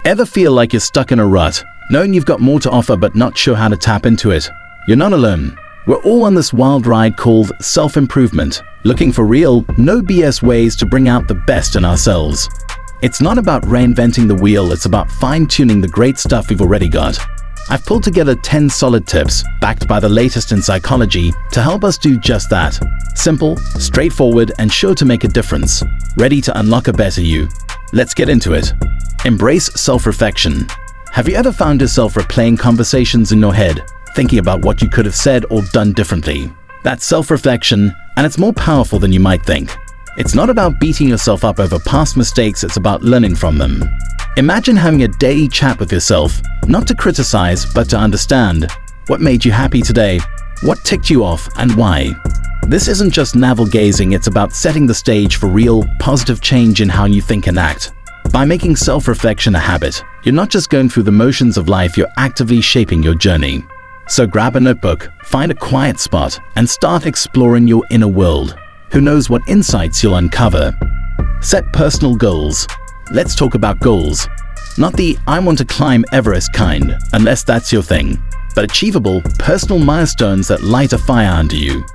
Ever feel like you're stuck in a rut, knowing you've got more to offer but not sure how to tap into it? You're not alone. We're all on this wild ride called self-improvement, looking for real, no BS ways to bring out the best in ourselves. It's not about reinventing the wheel, it's about fine-tuning the great stuff we've already got. I've pulled together 10 solid tips, backed by the latest in psychology, to help us do just that. Simple, straightforward, and sure to make a difference. Ready to unlock a better you? Let's get into it. Embrace self-reflection. Have you ever found yourself replaying conversations in your head, thinking about what you could have said or done differently? That's self-reflection, and it's more powerful than you might think. It's not about beating yourself up over past mistakes, it's about learning from them. Imagine having a daily chat with yourself, not to criticize, but to understand. What made you happy today? What ticked you off, and why? This isn't just navel-gazing, it's about setting the stage for real, positive change in how you think and act. By making self-reflection a habit, you're not just going through the motions of life, you're actively shaping your journey. So grab a notebook, find a quiet spot, and start exploring your inner world. Who knows what insights you'll uncover? Set personal goals. Let's talk about goals. Not the "I want to climb Everest" kind, unless that's your thing, but achievable, personal milestones that light a fire under you.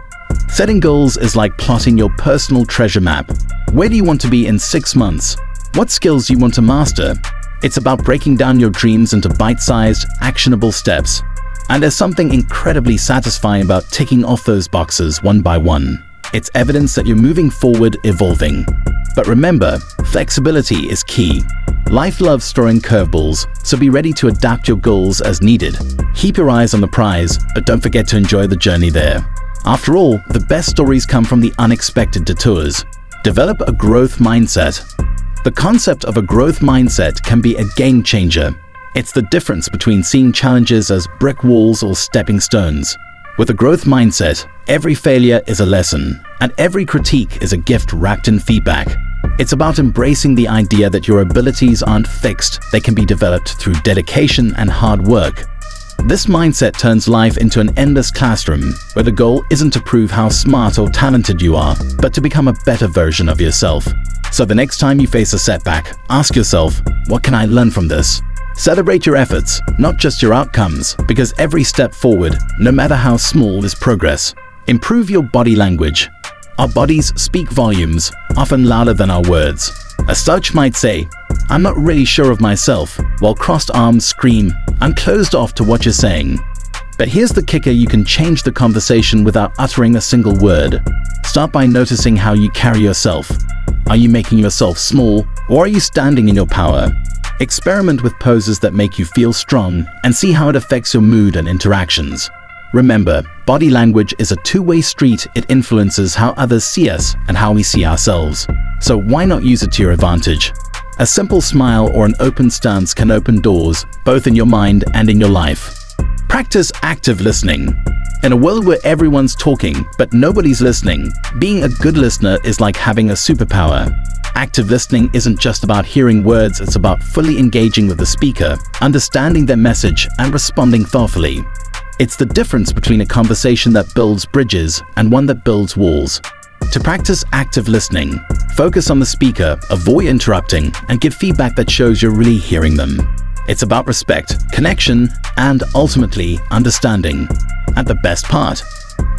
Setting goals is like plotting your personal treasure map. Where do you want to be in 6 months? What skills do you want to master? It's about breaking down your dreams into bite-sized, actionable steps. And there's something incredibly satisfying about ticking off those boxes one by one. It's evidence that you're moving forward, evolving. But remember, flexibility is key. Life loves throwing curveballs, so be ready to adapt your goals as needed. Keep your eyes on the prize, but don't forget to enjoy the journey there. After all, the best stories come from the unexpected detours. Develop a growth mindset. The concept of a growth mindset can be a game changer. It's the difference between seeing challenges as brick walls or stepping stones. With a growth mindset, every failure is a lesson, and every critique is a gift wrapped in feedback. It's about embracing the idea that your abilities aren't fixed, they can be developed through dedication and hard work. This mindset turns life into an endless classroom, where the goal isn't to prove how smart or talented you are, but to become a better version of yourself. So the next time you face a setback, ask yourself, what can I learn from this? Celebrate your efforts, not just your outcomes, because every step forward, no matter how small, is progress. Improve your body language. Our bodies speak volumes, often louder than our words. A slouch might say, "I'm not really sure of myself," while crossed arms scream, "I'm closed off to what you're saying." But here's the kicker: you can change the conversation without uttering a single word. Start by noticing how you carry yourself. Are you making yourself small, or are you standing in your power? Experiment with poses that make you feel strong and see how it affects your mood and interactions. Remember, body language is a two-way street. It influences how others see us and how we see ourselves. So why not use it to your advantage? A simple smile or an open stance can open doors, both in your mind and in your life. Practice active listening. In a world where everyone's talking, but nobody's listening, being a good listener is like having a superpower. Active listening isn't just about hearing words, it's about fully engaging with the speaker, understanding their message, and responding thoughtfully. It's the difference between a conversation that builds bridges and one that builds walls. To practice active listening, focus on the speaker, avoid interrupting, and give feedback that shows you're really hearing them. It's about respect, connection, and ultimately, understanding. And the best part,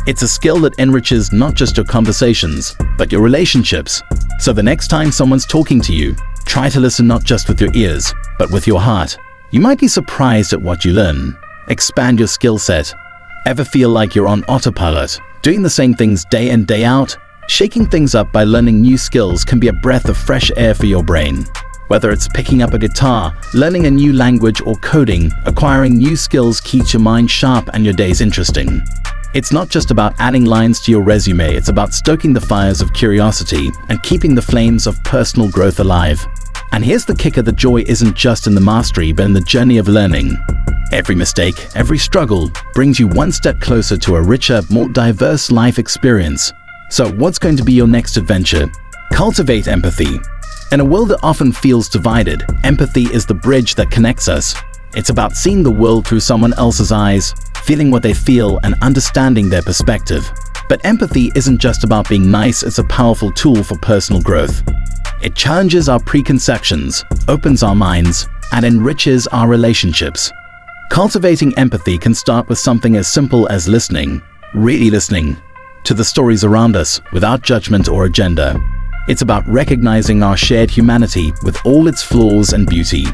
it's a skill that enriches not just your conversations, but your relationships. So the next time someone's talking to you, try to listen not just with your ears, but with your heart. You might be surprised at what you learn. Expand your skill set. Ever feel like you're on autopilot, doing the same things day in, day out? Shaking things up by learning new skills can be a breath of fresh air for your brain. Whether it's picking up a guitar, learning a new language, or coding, acquiring new skills keeps your mind sharp and your days interesting. It's not just about adding lines to your resume, it's about stoking the fires of curiosity and keeping the flames of personal growth alive. And here's the kicker: the joy isn't just in the mastery, but in the journey of learning. Every mistake, every struggle brings you one step closer to a richer, more diverse life experience. So what's going to be your next adventure? Cultivate empathy. In a world that often feels divided, empathy is the bridge that connects us. It's about seeing the world through someone else's eyes, feeling what they feel, and understanding their perspective. But empathy isn't just about being nice, it's a powerful tool for personal growth. It challenges our preconceptions, opens our minds, and enriches our relationships. Cultivating empathy can start with something as simple as listening, really listening, to the stories around us without judgment or agenda. It's about recognizing our shared humanity with all its flaws and beauty.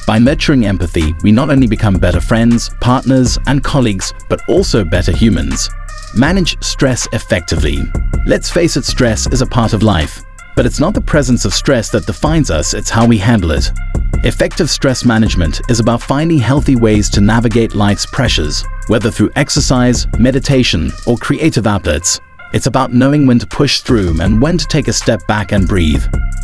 By nurturing empathy, we not only become better friends, partners, and colleagues, but also better humans. Manage stress effectively. Let's face it, stress is a part of life. But it's not the presence of stress that defines us, it's how we handle it. Effective stress management is about finding healthy ways to navigate life's pressures, whether through exercise, meditation, or creative outlets. It's about knowing when to push through and when to take a step back and breathe.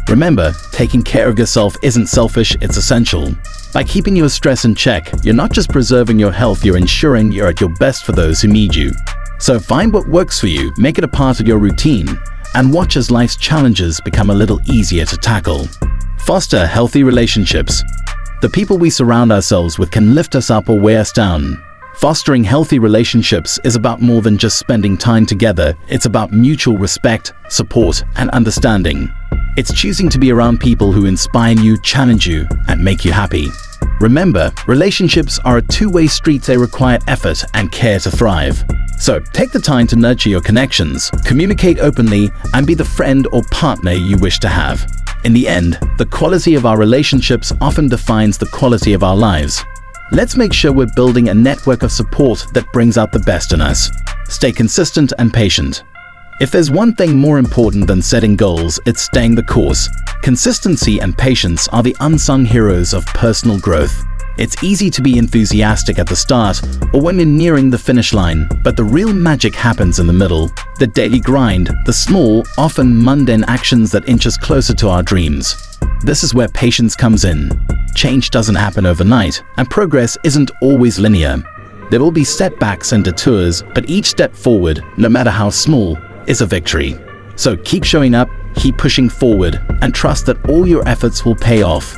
Remember, taking care of yourself isn't selfish, it's essential. By keeping your stress in check, you're not just preserving your health, you're ensuring you're at your best for those who need you. So find what works for you, make it a part of your routine, and watch as life's challenges become a little easier to tackle. Foster healthy relationships. The people we surround ourselves with can lift us up or weigh us down. Fostering healthy relationships is about more than just spending time together. It's about mutual respect, support, and understanding. It's choosing to be around people who inspire you, challenge you, and make you happy. Remember, relationships are a two-way street. They require effort and care to thrive. So take the time to nurture your connections, communicate openly, and be the friend or partner you wish to have. In the end, the quality of our relationships often defines the quality of our lives. Let's make sure we're building a network of support that brings out the best in us. Stay consistent and patient. If there's one thing more important than setting goals, it's staying the course. Consistency and patience are the unsung heroes of personal growth. It's easy to be enthusiastic at the start or when you're nearing the finish line, but the real magic happens in the middle. The daily grind, the small, often mundane actions that inch us closer to our dreams. This is where patience comes in. Change doesn't happen overnight, and progress isn't always linear. There will be setbacks and detours, but each step forward, no matter how small, is a victory. So keep showing up, keep pushing forward, and trust that all your efforts will pay off.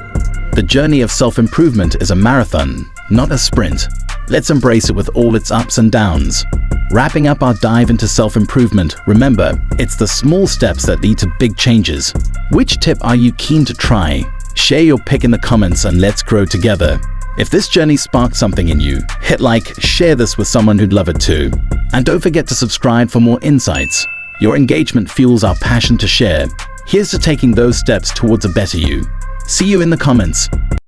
The journey of self-improvement is a marathon, not a sprint. Let's embrace it with all its ups and downs. Wrapping up our dive into self-improvement, remember, it's the small steps that lead to big changes. Which tip are you keen to try? Share your pick in the comments and let's grow together. If this journey sparked something in you, hit like, share this with someone who'd love it too. And don't forget to subscribe for more insights. Your engagement fuels our passion to share. Here's to taking those steps towards a better you. See you in the comments.